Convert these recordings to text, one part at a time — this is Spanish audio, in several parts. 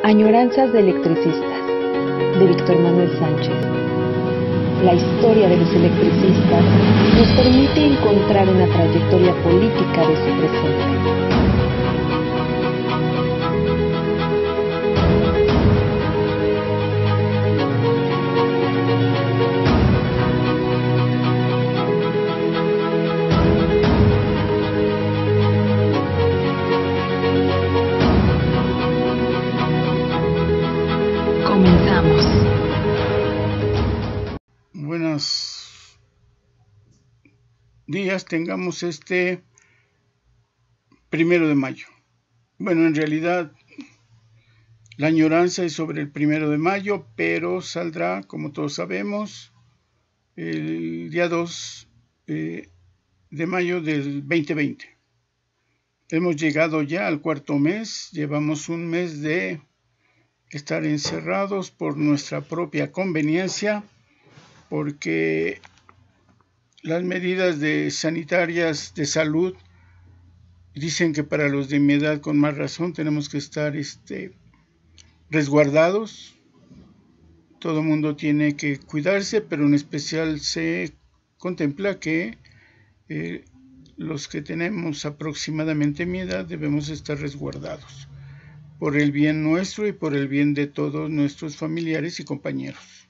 Añoranzas de electricistas, de Víctor Manuel Sánchez. La historia de los electricistas nos permite encontrar una trayectoria política de su presente. Comenzamos. Buenos días, tengamos este 1 de mayo. Bueno, en realidad la añoranza es sobre el 1 de mayo, pero saldrá, como todos sabemos, el día 2 de mayo del 2020. Hemos llegado ya al cuarto mes, llevamos un mes de estar encerrados por nuestra propia conveniencia, porque las medidas sanitarias de salud dicen que para los de mi edad con más razón tenemos que estar resguardados. Todo el mundo tiene que cuidarse, pero en especial se contempla que los que tenemos aproximadamente mi edad debemos estar resguardados por el bien nuestro y por el bien de todos nuestros familiares y compañeros.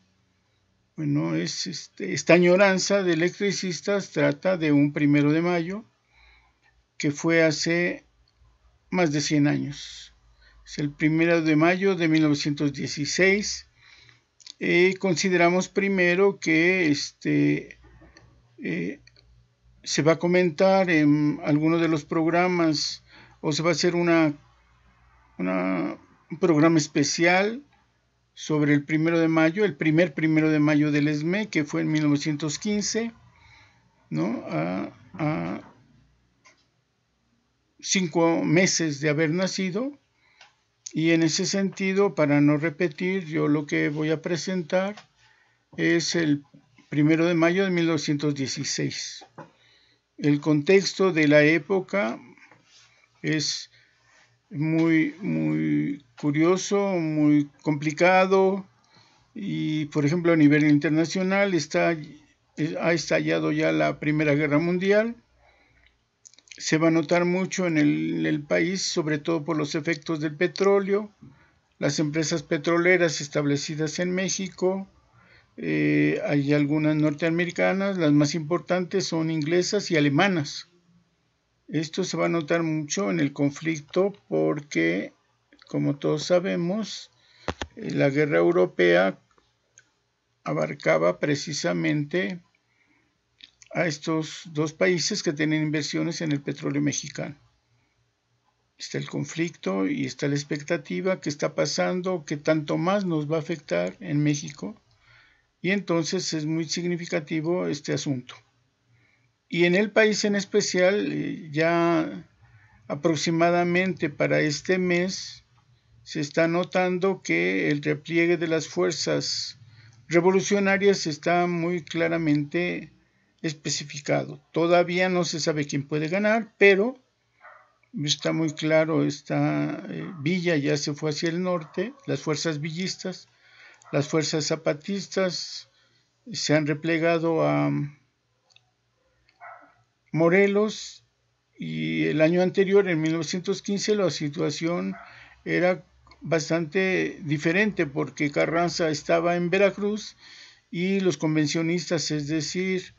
Bueno, esta añoranza de electricistas trata de un 1 de mayo que fue hace más de 100 años. Es el 1 de mayo de 1916. Consideramos primero que se va a comentar en alguno de los programas o se va a hacer un programa especial sobre el 1 de mayo, el primer 1 de mayo del ESME, que fue en 1915, ¿no? A 5 meses de haber nacido. Y en ese sentido, para no repetir, yo lo que voy a presentar es el 1 de mayo de 1916. El contexto de la época es muy curioso, muy complicado, y por ejemplo a nivel internacional ha estallado ya la Primera Guerra Mundial. Se va a notar mucho en el país, sobre todo por los efectos del petróleo, las empresas petroleras establecidas en México. Hay algunas norteamericanas, las más importantes son inglesas y alemanas. Esto se va a notar mucho en el conflicto porque, como todos sabemos, la guerra europea abarcaba precisamente a estos dos países que tienen inversiones en el petróleo mexicano. Está el conflicto y está la expectativa que está pasando, que tanto más nos va a afectar en México, y entonces es muy significativo este asunto. Y en el país en especial, ya aproximadamente para este mes, se está notando que el repliegue de las fuerzas revolucionarias está muy claramente especificado. Todavía no se sabe quién puede ganar, pero está muy claro, Villa ya se fue hacia el norte, las fuerzas villistas, las fuerzas zapatistas se han replegado a Morelos, y el año anterior, en 1915, la situación era bastante diferente porque Carranza estaba en Veracruz y los convencionistas, es decir,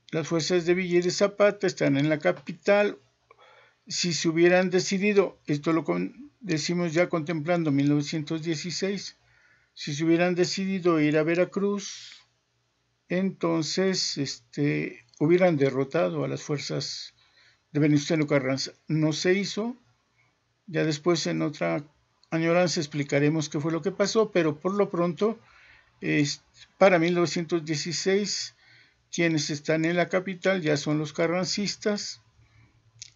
las fuerzas de Villa y de Zapata están en la capital. Si se hubieran decidido, esto lo decimos ya contemplando 1916, si se hubieran decidido ir a Veracruz, entonces hubieran derrotado a las fuerzas de Venustiano Carranza. No se hizo. Ya después en otra añoranza explicaremos qué fue lo que pasó, pero por lo pronto, para 1916, quienes están en la capital ya son los carrancistas.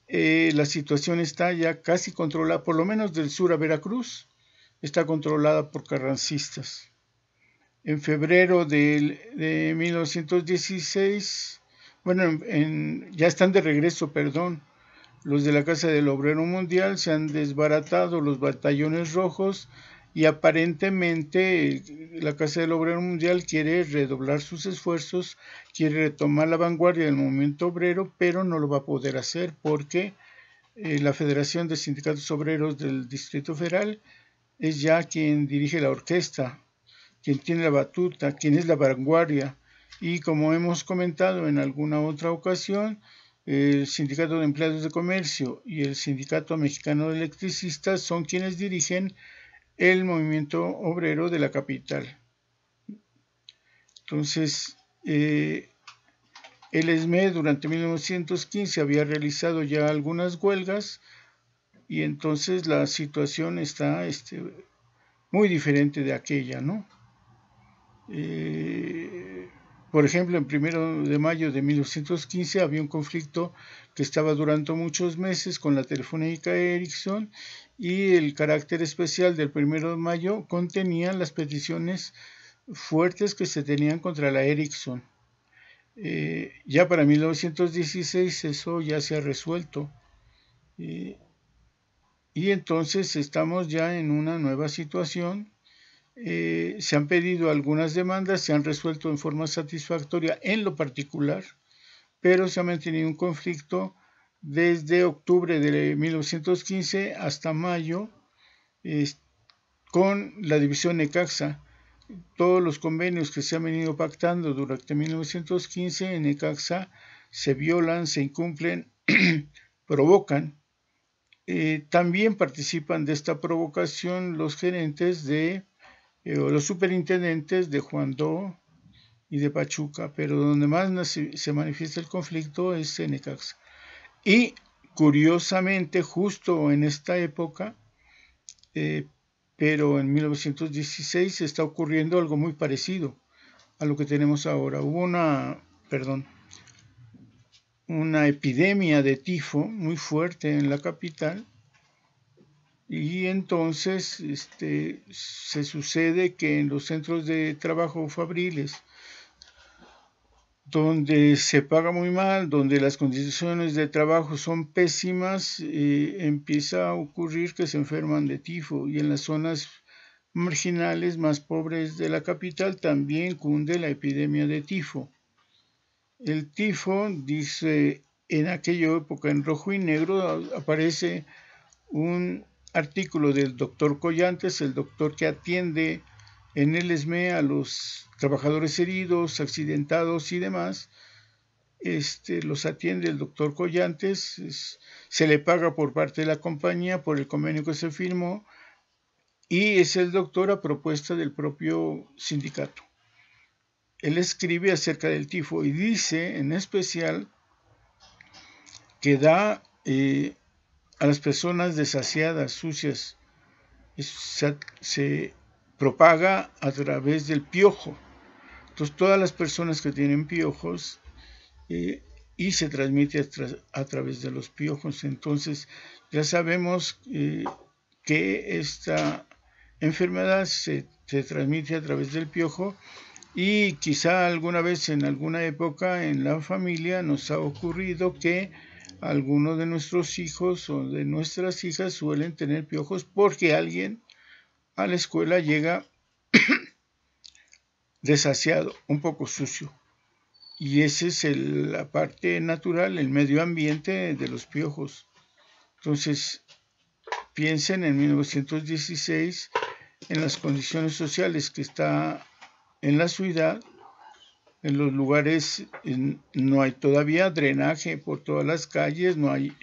La situación está ya casi controlada, por lo menos del sur a Veracruz, está controlada por carrancistas. En febrero de 1916, bueno, ya están de regreso, los de la Casa del Obrero Mundial se han desbaratado los batallones rojos y aparentemente la Casa del Obrero Mundial quiere redoblar sus esfuerzos, quiere retomar la vanguardia del movimiento obrero, pero no lo va a poder hacer porque la Federación de Sindicatos Obreros del Distrito Federal es ya quien dirige la orquesta, quien tiene la batuta, quien es la vanguardia. Y como hemos comentado en alguna otra ocasión, el Sindicato de Empleados de Comercio y el Sindicato Mexicano de Electricistas son quienes dirigen el movimiento obrero de la capital. Entonces, el ESME durante 1915 había realizado ya algunas huelgas y entonces la situación está muy diferente de aquella, ¿no? Por ejemplo, en 1 de mayo de 1915 había un conflicto que estaba durando muchos meses con la Telefónica Ericsson y el carácter especial del 1 de mayo contenía las peticiones fuertes que se tenían contra la Ericsson. Ya para 1916 eso ya se ha resuelto y entonces estamos ya en una nueva situación. Se han pedido algunas demandas, se han resuelto en forma satisfactoria en lo particular, pero se ha mantenido un conflicto desde octubre de 1915 hasta mayo con la división Necaxa. Todos los convenios que se han venido pactando durante 1915 en Necaxa se violan, se incumplen, provocan. También participan de esta provocación los gerentes los superintendentes de Juandó y de Pachuca, pero donde más se manifiesta el conflicto es en Necaxa. Y curiosamente, justo en esta época, pero en 1916 está ocurriendo algo muy parecido a lo que tenemos ahora. Hubo una epidemia de tifo muy fuerte en la capital y entonces se sucede que en los centros de trabajo fabriles, donde se paga muy mal, donde las condiciones de trabajo son pésimas, empieza a ocurrir que se enferman de tifo y en las zonas marginales más pobres de la capital también cunde la epidemia de tifo. El tifo, dice, en aquella época en rojo y negro aparece un artículo del doctor Collantes, el doctor que atiende en el ESME a los trabajadores heridos, accidentados y demás. Los atiende el doctor Collantes, se le paga por parte de la compañía por el convenio que se firmó y es el doctor a propuesta del propio sindicato. Él escribe acerca del tifo y dice en especial que da a las personas desasiadas, sucias, se propaga a través del piojo. Entonces todas las personas que tienen piojos y se transmite a través de los piojos. Entonces ya sabemos que esta enfermedad se transmite a través del piojo y quizá alguna vez en alguna época en la familia nos ha ocurrido que algunos de nuestros hijos o de nuestras hijas suelen tener piojos porque alguien a la escuela llega desasiado, un poco sucio. Y esa es la parte natural, el medio ambiente de los piojos. Entonces, piensen en 1916, en las condiciones sociales que está en la ciudad. En los lugares no hay todavía drenaje por todas las calles, no hay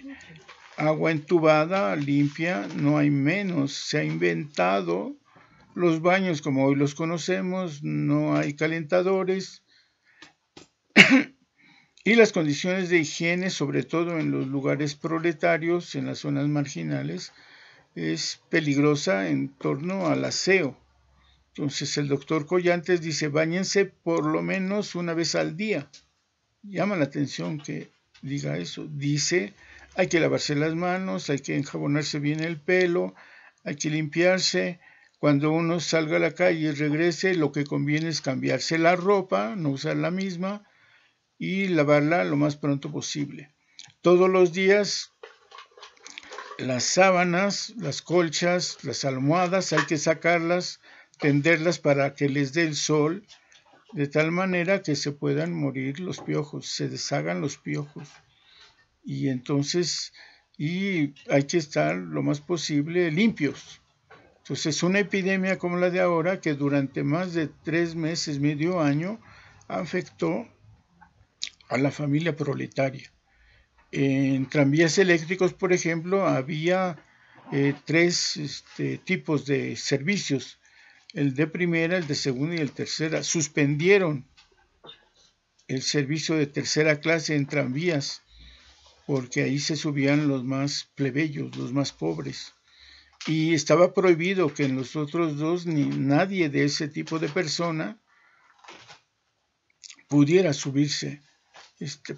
agua entubada, limpia, no hay menos. Se ha inventado los baños como hoy los conocemos, no hay calentadores. Y las condiciones de higiene, sobre todo en los lugares proletarios, en las zonas marginales, es peligrosa en torno al aseo. Entonces el doctor Collantes dice, báñense por lo menos una vez al día. Llama la atención que diga eso. Dice, hay que lavarse las manos, hay que enjabonarse bien el pelo, hay que limpiarse. Cuando uno salga a la calle y regrese, lo que conviene es cambiarse la ropa, no usar la misma, y lavarla lo más pronto posible. Todos los días las sábanas, las colchas, las almohadas, hay que sacarlas, tenderlas para que les dé el sol, de tal manera que se puedan morir los piojos, se deshagan los piojos. Y entonces, hay que estar lo más posible limpios. Entonces, una epidemia como la de ahora, que durante más de 3 meses, medio año, afectó a la familia proletaria. En tranvías eléctricos, por ejemplo, había 3 tipos de servicios: el de primera, el de segunda y el tercera. Suspendieron el servicio de tercera clase en tranvías, porque ahí se subían los más plebeyos, los más pobres. Y estaba prohibido que en los otros dos nadie de ese tipo de persona pudiera subirse,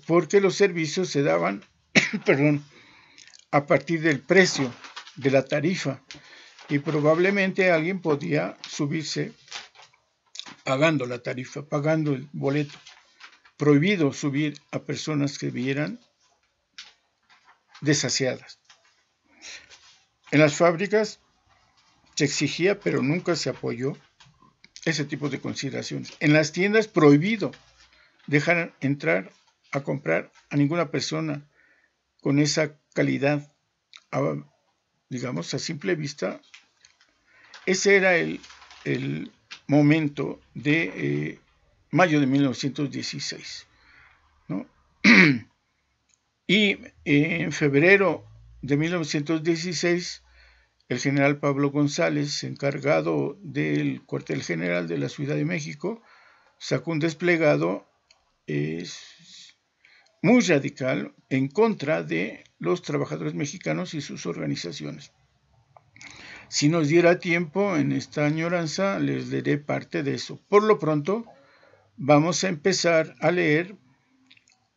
porque los servicios se daban perdón, a partir del precio de la tarifa, y probablemente alguien podía subirse pagando la tarifa, pagando el boleto. Prohibido subir a personas que vieran desasiadas. En las fábricas se exigía, pero nunca se apoyó ese tipo de consideraciones. En las tiendas, prohibido dejar entrar a comprar a ninguna persona con esa calidad, digamos, a simple vista. Ese era el momento de mayo de 1916, ¿no? Y en febrero de 1916, el general Pablo González, encargado del cuartel general de la Ciudad de México, sacó un desplegado muy radical en contra de los trabajadores mexicanos y sus organizaciones. Si nos diera tiempo en esta añoranza, les leeré parte de eso. Por lo pronto, vamos a empezar a leer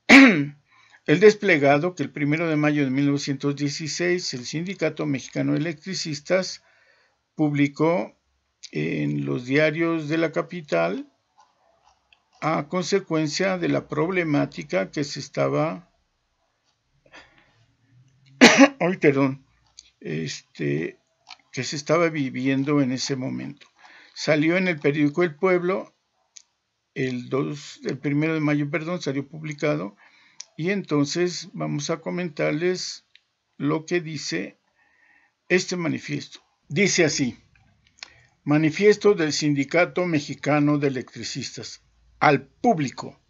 el desplegado que el 1 de mayo de 1916 el Sindicato Mexicano de Electricistas publicó en los diarios de la capital a consecuencia de la problemática que se estaba que se estaba viviendo en ese momento. Salió en el periódico El Pueblo el 1 de mayo, salió publicado, y entonces vamos a comentarles lo que dice este manifiesto. Dice así: Manifiesto del Sindicato Mexicano de Electricistas. Al público,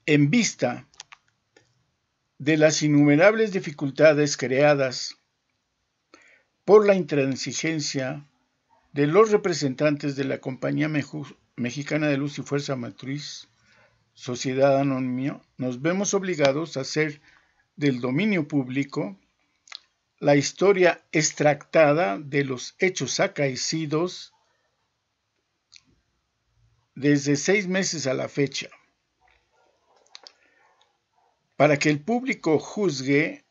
en vista de las innumerables dificultades creadas por la intransigencia de los representantes de la Compañía Mexicana de Luz y Fuerza Matriz, Sociedad Anónima, nos vemos obligados a hacer del dominio público la historia extractada de los hechos acaecidos desde 6 meses a la fecha, para que el público juzgue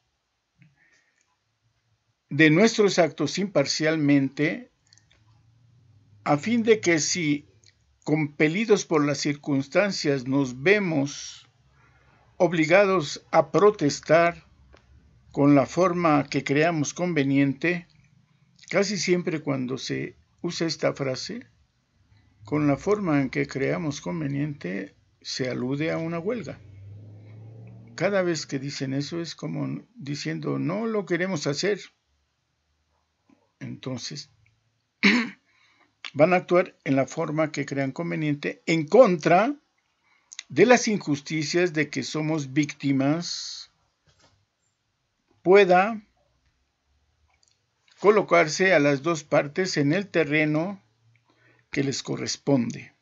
de nuestros actos imparcialmente, a fin de que, si compelidos por las circunstancias nos vemos obligados a protestar con la forma que creamos conveniente, casi siempre cuando se usa esta frase, con la forma en que creamos conveniente, se alude a una huelga. Cada vez que dicen eso es como diciendo, no lo queremos hacer. Entonces, van a actuar en la forma que crean conveniente en contra de las injusticias de que somos víctimas, pueda colocarse a las dos partes en el terreno que les corresponde.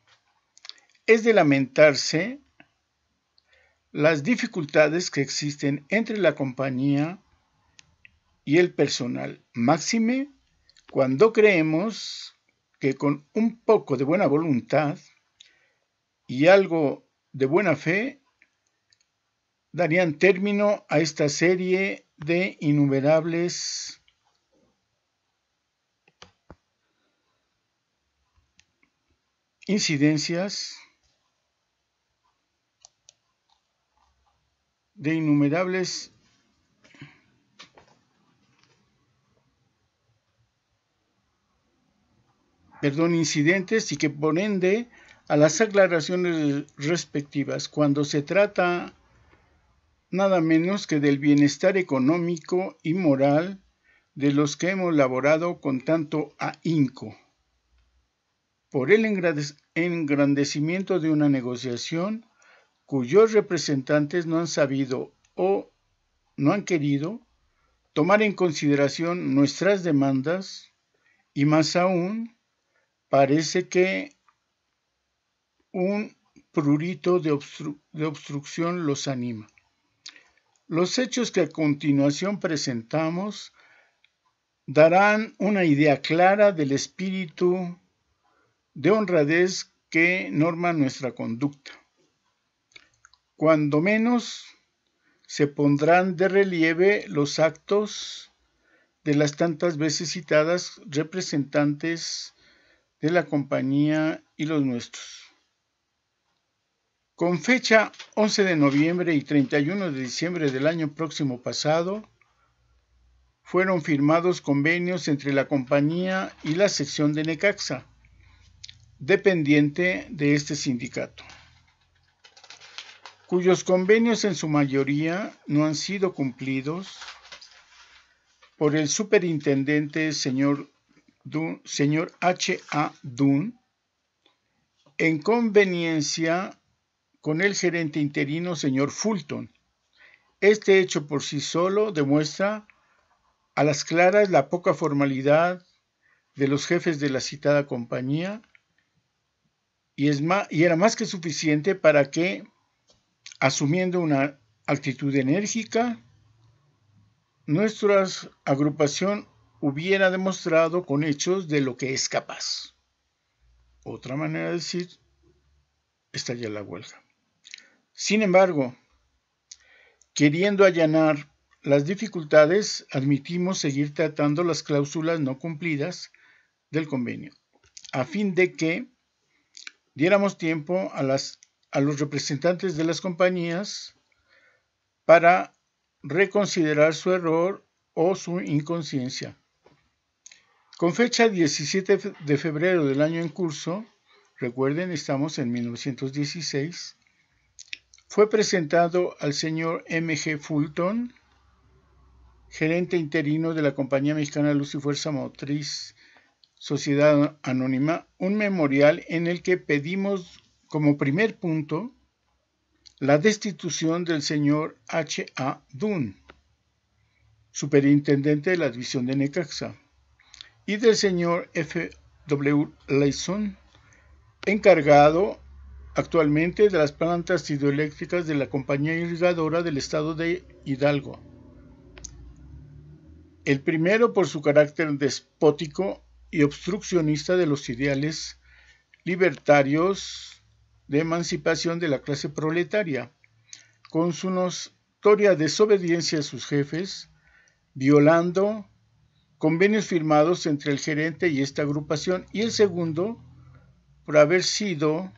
Es de lamentarse las dificultades que existen entre la compañía y el personal, máxime cuando creemos que con un poco de buena voluntad y algo de buena fe darían término a esta serie de innumerables incidencias, de innumerables incidentes y que por ende a las aclaraciones respectivas cuando se trata nada menos que del bienestar económico y moral de los que hemos laborado con tanto ahínco por el engrandecimiento de una negociación cuyos representantes no han sabido o no han querido tomar en consideración nuestras demandas y más aún parece que un prurito de obstrucción los anima. Los hechos que a continuación presentamos darán una idea clara del espíritu de honradez que norma nuestra conducta. Cuando menos se pondrán de relieve los actos de las tantas veces citadas representantes de la compañía y los nuestros. Con fecha 11 de noviembre y 31 de diciembre del año próximo pasado, fueron firmados convenios entre la compañía y la sección de Necaxa, dependiente de este sindicato, cuyos convenios en su mayoría no han sido cumplidos por el superintendente señor H.A. Dunn, en conveniencia con el gerente interino señor Fulton. Este hecho por sí solo demuestra a las claras la poca formalidad de los jefes de la citada compañía y era más que suficiente para que, asumiendo una actitud enérgica, nuestra agrupación hubiera demostrado con hechos de lo que es capaz. Otra manera de decir, estalla la huelga. Sin embargo, queriendo allanar las dificultades, admitimos seguir tratando las cláusulas no cumplidas del convenio, a fin de que diéramos tiempo a los representantes de las compañías para reconsiderar su error o su inconsciencia. Con fecha 17 de febrero del año en curso, recuerden, estamos en 1916, fue presentado al señor M.G. Fulton, gerente interino de la Compañía Mexicana de Luz y Fuerza Motriz, Sociedad Anónima, un memorial en el que pedimos como primer punto la destitución del señor H.A. Dunn, superintendente de la división de Necaxa, y del señor F.W. Layson, encargado actualmente de las plantas hidroeléctricas de la Compañía Irrigadora del Estado de Hidalgo. El primero por su carácter despótico y obstruccionista de los ideales libertarios de emancipación de la clase proletaria, con su notoria desobediencia a sus jefes, violando convenios firmados entre el gerente y esta agrupación, y el segundo por haber sido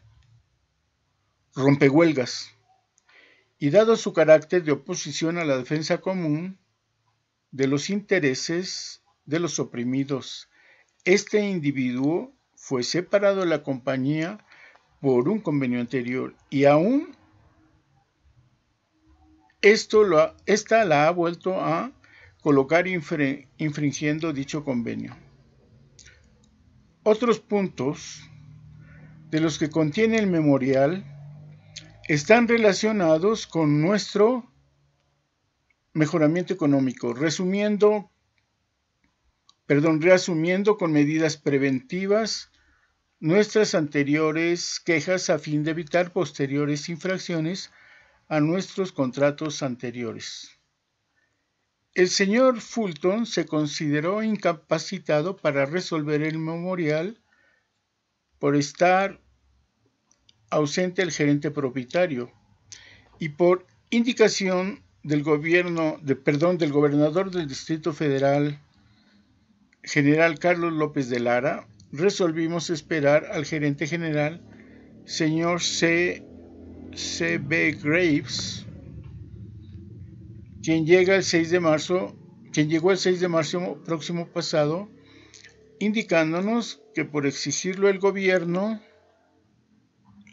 rompehuelgas, y dado su carácter de oposición a la defensa común de los intereses de los oprimidos, este individuo fue separado de la compañía por un convenio anterior y aún esta la ha vuelto a colocar infringiendo dicho convenio. Otros puntos de los que contiene el memorial están relacionados con nuestro mejoramiento económico, reasumiendo con medidas preventivas nuestras anteriores quejas a fin de evitar posteriores infracciones a nuestros contratos anteriores. El señor Fulton se consideró incapacitado para resolver el memorial por estar ausente el gerente propietario y por indicación del gobernador del Distrito Federal, general Carlos López de Lara, resolvimos esperar al gerente general, señor C.B. Graves, quien llegó el 6 de marzo próximo pasado indicándonos que por exigirlo el gobierno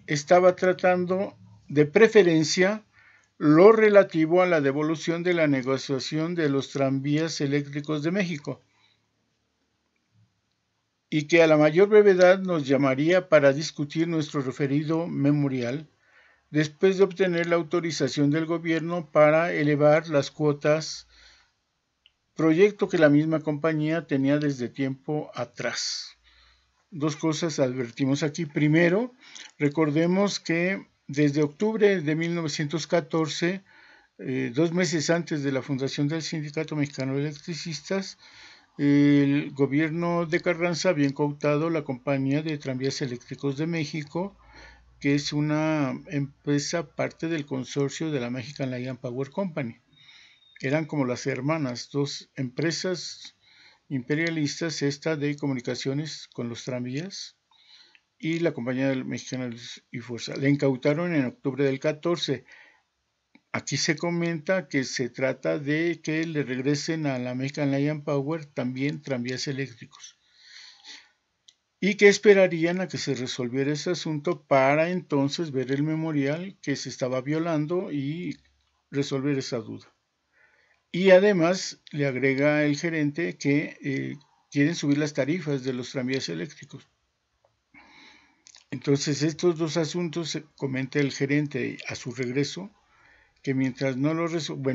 estaba tratando de preferencia lo relativo a la devolución de la negociación de los tranvías eléctricos de México, y que a la mayor brevedad nos llamaría para discutir nuestro referido memorial, después de obtener la autorización del gobierno para elevar las cuotas, proyecto que la misma compañía tenía desde tiempo atrás. Dos cosas advertimos aquí. Primero, recordemos que desde octubre de 1914, 2 meses antes de la fundación del Sindicato Mexicano de Electricistas, el gobierno de Carranza había incautado la Compañía de Tranvías Eléctricos de México, que es una empresa parte del consorcio de la Mexican Light Power Company. Eran como las hermanas, dos empresas imperialistas, esta de comunicaciones con los tranvías y la Compañía Mexicana y Fuerza. Le incautaron en octubre del 14. Aquí se comenta que se trata de que le regresen a la American Light Power también tranvías eléctricos, y que esperarían a que se resolviera ese asunto para entonces ver el memorial que se estaba violando y resolver esa duda. Y además le agrega el gerente que quieren subir las tarifas de los tranvías eléctricos. Entonces estos dos asuntos comenta el gerente a su regreso, que mientras no lo resuelve,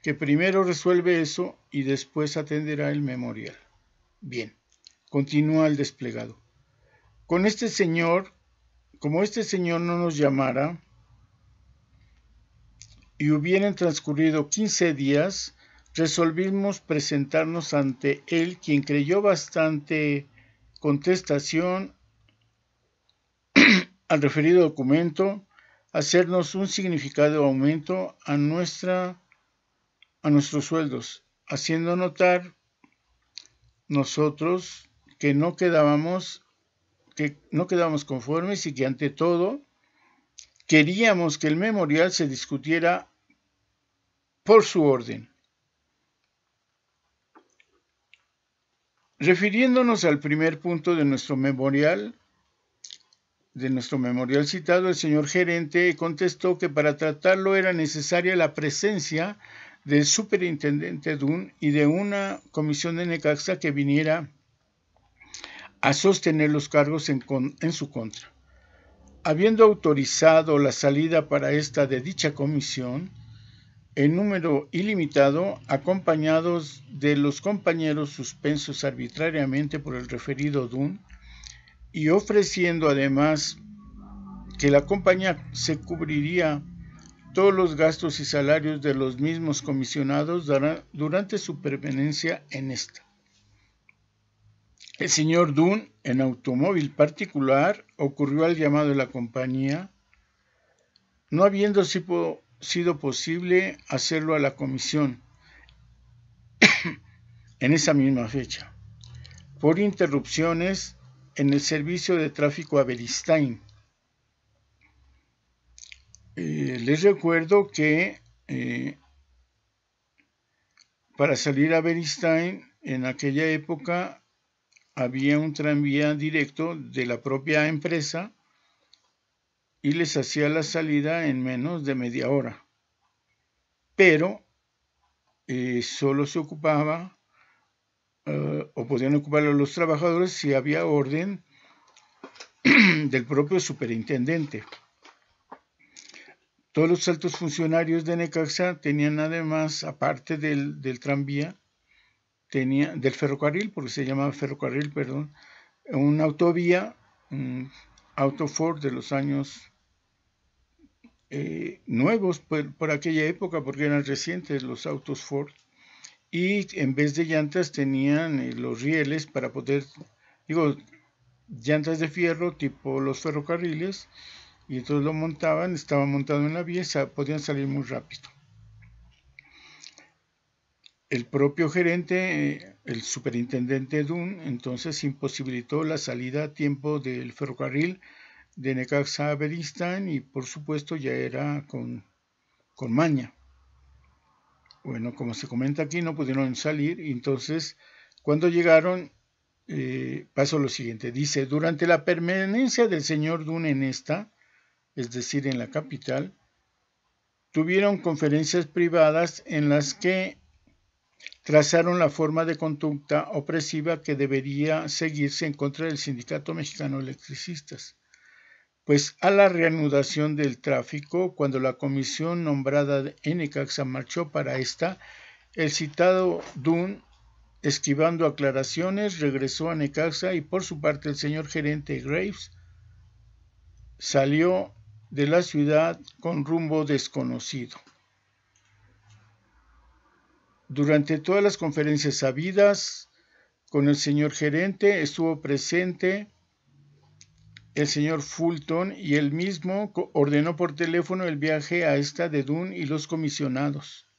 que primero resuelve eso y después atenderá el memorial. Bien, continúa el desplegado. Como este señor no nos llamara y hubieran transcurrido 15 días, resolvimos presentarnos ante él, quien creyó bastante contestación al referido documento, hacernos un significado aumento a nuestros sueldos, haciendo notar nosotros que no quedábamos conformes y que ante todo queríamos que el memorial se discutiera por su orden. Refiriéndonos al primer punto de nuestro memorial citado, el señor gerente contestó que para tratarlo era necesaria la presencia del superintendente Dunn y de una comisión de Necaxa que viniera a sostener los cargos en su contra. Habiendo autorizado la salida para esta de dicha comisión, en número ilimitado, acompañados de los compañeros suspensos arbitrariamente por el referido Dunn, y ofreciendo además que la compañía se cubriría todos los gastos y salarios de los mismos comisionados durante su permanencia en esta. El señor Dunn, en automóvil particular, ocurrió al llamado de la compañía, no habiendo sido posible hacerlo a la comisión en esa misma fecha, por interrupciones en el servicio de tráfico a Beristain. Les recuerdo que para salir a Beristain en aquella época había un tranvía directo de la propia empresa y les hacía la salida en menos de media hora. Pero solo se ocupaba o podían ocuparlo los trabajadores si había orden del propio superintendente. Todos los altos funcionarios de Necaxa tenían además, aparte del tranvía, del ferrocarril, porque se llamaba ferrocarril, una autovía, un auto Ford de los años nuevos por aquella época, porque eran recientes los autos Ford, y en vez de llantas tenían los rieles para poder, llantas de fierro tipo los ferrocarriles, y entonces lo montaban, estaba montado en la vía y podían salir muy rápido. El propio gerente, el superintendente Dunn, entonces imposibilitó la salida a tiempo del ferrocarril de Necaxa a Beristain y por supuesto ya era con maña. Bueno, como se comenta aquí, no pudieron salir y entonces cuando llegaron pasó lo siguiente. Dice, durante la permanencia del señor Dunn en esta, es decir, en la capital, tuvieron conferencias privadas en las que trazaron la forma de conducta opresiva que debería seguirse en contra del Sindicato Mexicano de Electricistas. Pues a la reanudación del tráfico, cuando la comisión nombrada en Necaxa marchó para esta, el citado Dunn, esquivando aclaraciones, regresó a Necaxa y por su parte el señor gerente Graves salió de la ciudad con rumbo desconocido. Durante todas las conferencias habidas con el señor gerente estuvo presente el señor Fulton y él mismo ordenó por teléfono el viaje a esta de Dunn y los comisionados.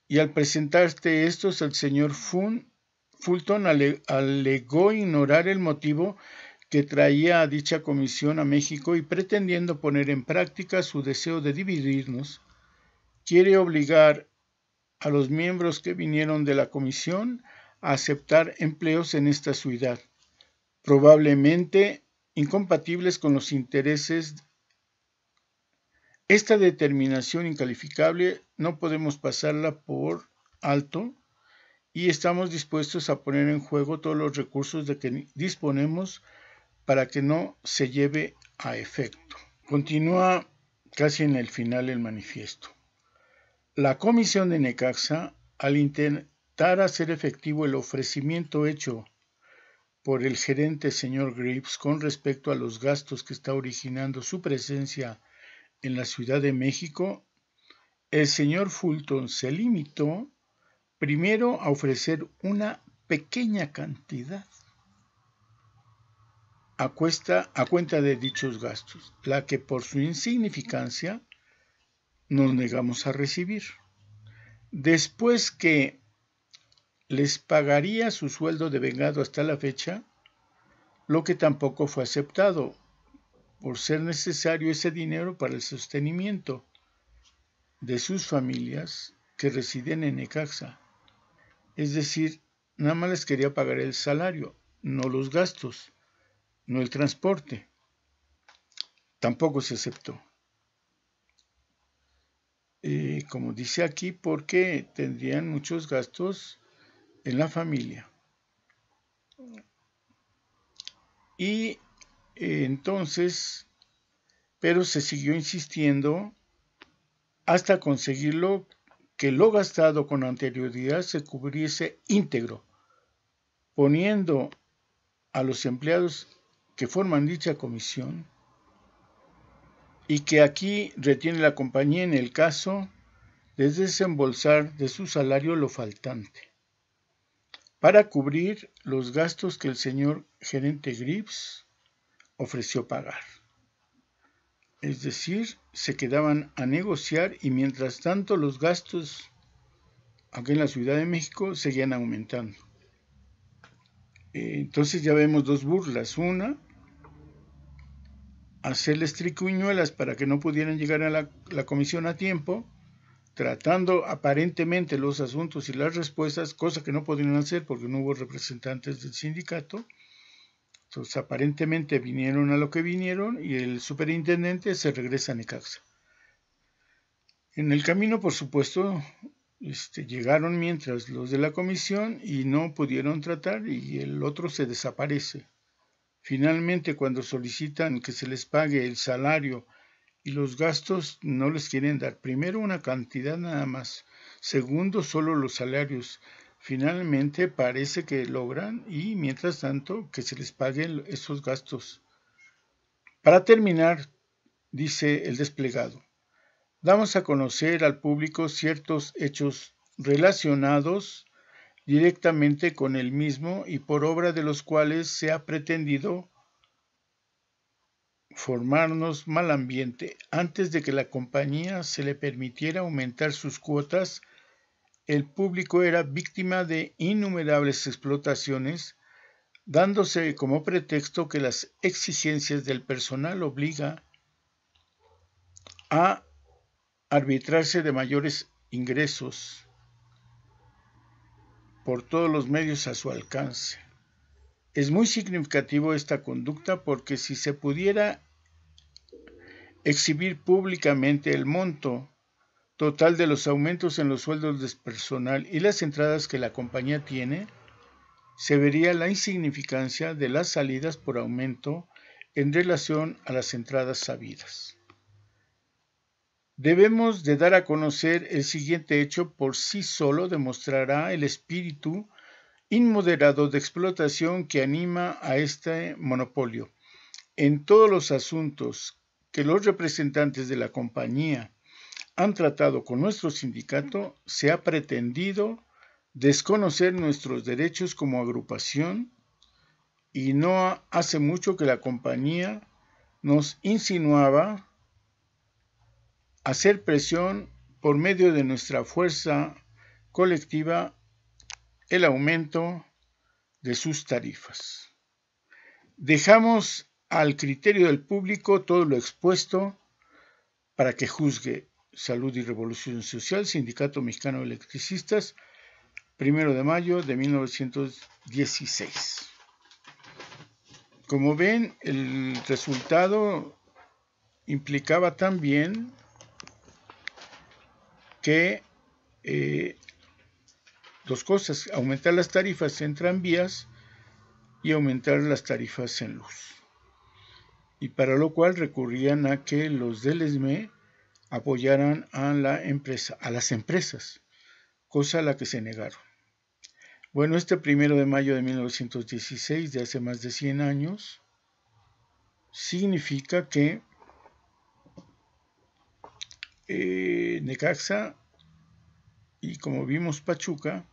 Y al presentarse estos, el señor Fulton alegó ignorar el motivo que traía a dicha comisión a México y pretendiendo poner en práctica su deseo de dividirnos, quiere obligar a los miembros que vinieron de la comisión a aceptar empleos en esta ciudad, probablemente incompatibles con los intereses. Esta determinación incalificable no podemos pasarla por alto y estamos dispuestos a poner en juego todos los recursos de que disponemos para que no se lleve a efecto. Continúa casi en el final el manifiesto. La comisión de Necaxa, al intentar hacer efectivo el ofrecimiento hecho por el gerente señor Graves con respecto a los gastos que está originando su presencia en la Ciudad de México, el señor Fulton se limitó primero a ofrecer una pequeña cantidad a cuenta de dichos gastos, la que por su insignificancia nos negamos a recibir. Después que les pagaría su sueldo devengado hasta la fecha, lo que tampoco fue aceptado, por ser necesario ese dinero para el sostenimiento de sus familias que residen en Necaxa. Es decir, nada más les quería pagar el salario, no los gastos, no el transporte. Tampoco se aceptó. Como dice aquí, porque tendrían muchos gastos en la familia. Y entonces, pero se siguió insistiendo hasta conseguirlo que lo gastado con anterioridad se cubriese íntegro, poniendo a los empleados que forman dicha comisión y que aquí retiene la compañía en el caso de desembolsar de su salario lo faltante, para cubrir los gastos que el señor gerente Graves ofreció pagar. Es decir, se quedaban a negociar y mientras tanto los gastos aquí en la Ciudad de México seguían aumentando. Entonces ya vemos dos burlas. Una, hacerles triquiñuelas para que no pudieran llegar a la comisión a tiempo, tratando aparentemente los asuntos y las respuestas, cosa que no podían hacer porque no hubo representantes del sindicato. Entonces aparentemente vinieron a lo que vinieron y el superintendente se regresa a Necaxa. En el camino, por supuesto, llegaron mientras los de la comisión y no pudieron tratar y el otro se desaparece. Finalmente, cuando solicitan que se les pague el salario y los gastos, no les quieren dar. Primero, una cantidad nada más. Segundo, solo los salarios. Finalmente parece que logran y mientras tanto que se les paguen esos gastos. Para terminar, dice el desplegado, damos a conocer al público ciertos hechos relacionados directamente con el mismo y por obra de los cuales se ha pretendido formarnos mal ambiente. Antes de que la compañía se le permitiera aumentar sus cuotas, el público era víctima de innumerables explotaciones, dándose como pretexto que las exigencias del personal obliga a arbitrarse de mayores ingresos por todos los medios a su alcance. Es muy significativo esta conducta porque si se pudiera exhibir públicamente el monto total de los aumentos en los sueldos del personal y las entradas que la compañía tiene, se vería la insignificancia de las salidas por aumento en relación a las entradas sabidas. Debemos de dar a conocer el siguiente hecho por sí solo demostrará el espíritu inmoderado de explotación que anima a este monopolio. En todos los asuntos que los representantes de la compañía han tratado con nuestro sindicato, se ha pretendido desconocer nuestros derechos como agrupación y no hace mucho que la compañía nos insinuaba hacer presión por medio de nuestra fuerza colectiva el aumento de sus tarifas. Dejamos al criterio del público todo lo expuesto para que juzgue. Salud y Revolución Social, Sindicato Mexicano de Electricistas, 1 de mayo de 1916. Como ven, el resultado implicaba también que dos cosas, aumentar las tarifas en tranvías y aumentar las tarifas en luz. Y para lo cual recurrían a que los del ESME apoyaran a las empresas, cosa a la que se negaron. Bueno, este 1 de mayo de 1916, de hace más de 100 años, significa que Necaxa y, como vimos, Pachuca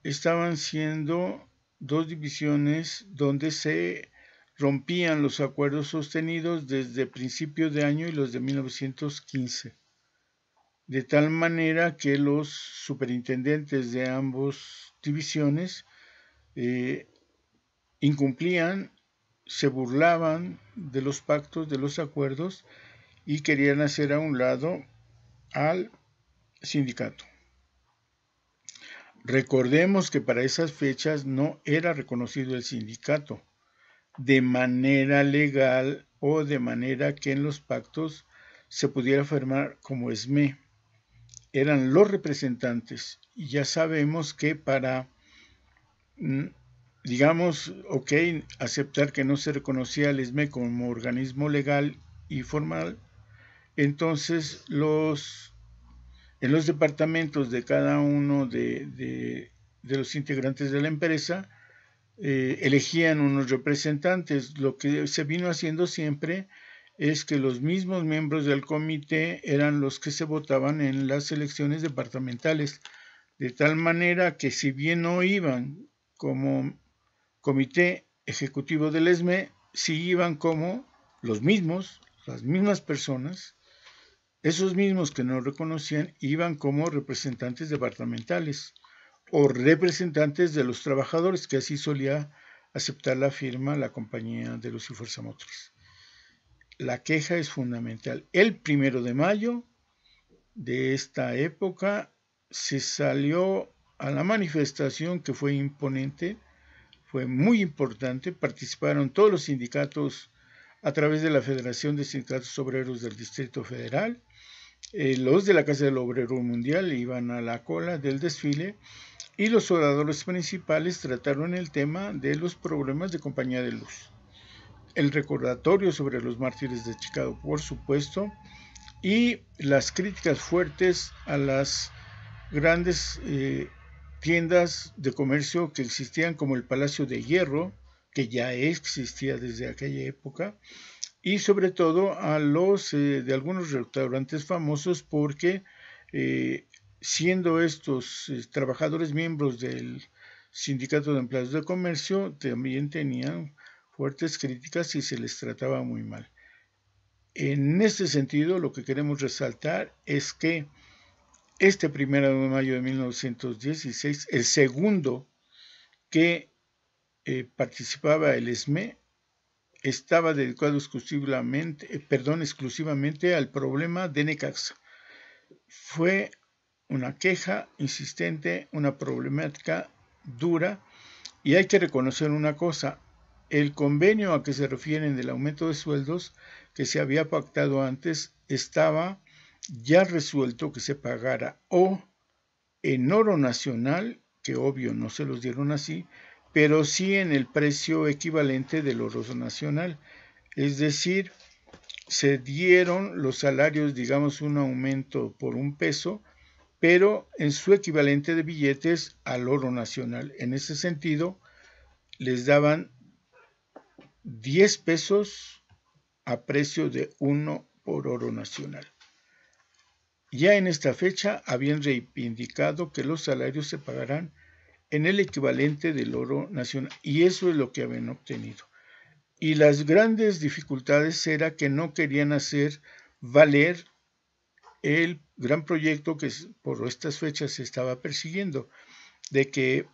estaban siendo dos divisiones donde se rompían los acuerdos sostenidos desde principios de año y los de 1915, de tal manera que los superintendentes de ambas divisiones incumplían, se burlaban de los pactos, de los acuerdos y querían hacer a un lado al sindicato. Recordemos que para esas fechas no era reconocido el sindicato de manera legal o de manera que en los pactos se pudiera firmar como ESME. Eran los representantes y ya sabemos que para, aceptar que no se reconocía el ESME como organismo legal y formal, entonces en los departamentos de cada uno de los integrantes de la empresa elegían unos representantes. Lo que se vino haciendo siempre es que los mismos miembros del comité eran los que se votaban en las elecciones departamentales, de tal manera que si bien no iban como comité ejecutivo del ESME, sí iban como las mismas personas, esos mismos que no reconocían, iban como representantes departamentales o representantes de los trabajadores, que así solía aceptar la firma la compañía de Luz y Fuerza Motriz. La queja es fundamental. El 1 de mayo de esta época se salió a la manifestación que fue imponente, fue muy importante, participaron todos los sindicatos a través de la Federación de Sindicatos Obreros del Distrito Federal, los de la Casa del Obrero Mundial iban a la cola del desfile y los oradores principales trataron el tema de los problemas de compañía de luz. El recordatorio sobre los mártires de Chicago, por supuesto, y las críticas fuertes a las grandes tiendas de comercio que existían, como el Palacio de Hierro, que ya existía desde aquella época, y sobre todo a los de algunos restaurantes famosos, porque siendo estos trabajadores miembros del Sindicato de Empleados de Comercio, también tenían fuertes críticas y se les trataba muy mal. En este sentido, lo que queremos resaltar es que este 1 de mayo de 1916, el segundo que participaba el ESME, estaba dedicado exclusivamente al problema de Necaxa. Fue una queja insistente, una problemática dura, y hay que reconocer una cosa: el convenio a que se refieren del aumento de sueldos que se había pactado antes estaba ya resuelto que se pagara o en oro nacional, que obvio no se los dieron así, pero sí en el precio equivalente del oro nacional. Es decir, se dieron los salarios, digamos, un aumento por $1, pero en su equivalente de billetes al oro nacional. En ese sentido, les daban 10 pesos a precio de 1 por oro nacional. Ya en esta fecha habían reivindicado que los salarios se pagarán en el equivalente del oro nacional, y eso es lo que habían obtenido. Y las grandes dificultades era que no querían hacer valer el gran proyecto que por estas fechas se estaba persiguiendo, de que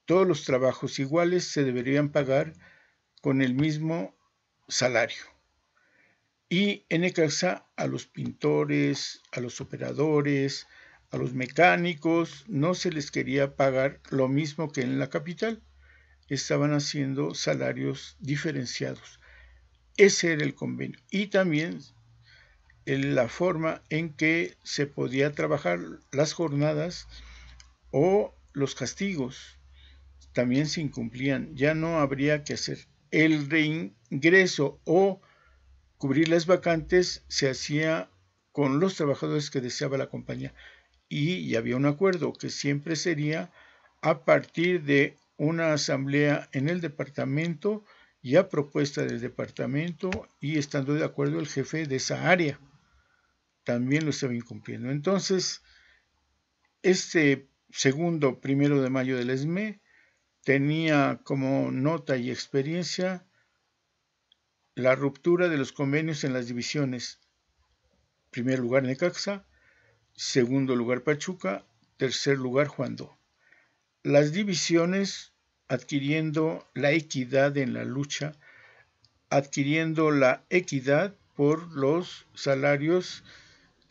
todos los trabajos iguales se deberían pagar con el mismo salario. Y en Necaxa a los pintores, a los operadores, a los mecánicos no se les quería pagar lo mismo que en la capital. Estaban haciendo salarios diferenciados. Ese era el convenio. Y también la forma en que se podía trabajar las jornadas o los castigos también se incumplían. Ya no habría que hacer el reingreso o cubrir las vacantes, se hacía con los trabajadores que deseaba la compañía, y había un acuerdo que siempre sería a partir de una asamblea en el departamento y a propuesta del departamento, y estando de acuerdo el jefe de esa área. También lo estaba incumpliendo. Entonces, este segundo 1 de mayo del ESME tenía como nota y experiencia la ruptura de los convenios en las divisiones. Primer lugar Necaxa, segundo lugar Pachuca, tercer lugar Juandó. Las divisiones adquiriendo la equidad en la lucha, adquiriendo la equidad por los salarios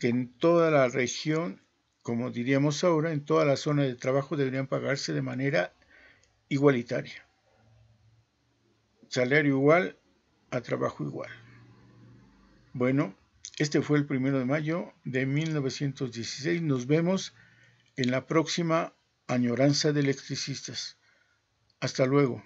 que en toda la región, como diríamos ahora, en toda la zona de trabajo deberían pagarse de manera igualitaria. Salario igual a trabajo igual. Bueno, este fue el 1 de mayo de 1916. Nos vemos en la próxima Añoranza de Electricistas. Hasta luego.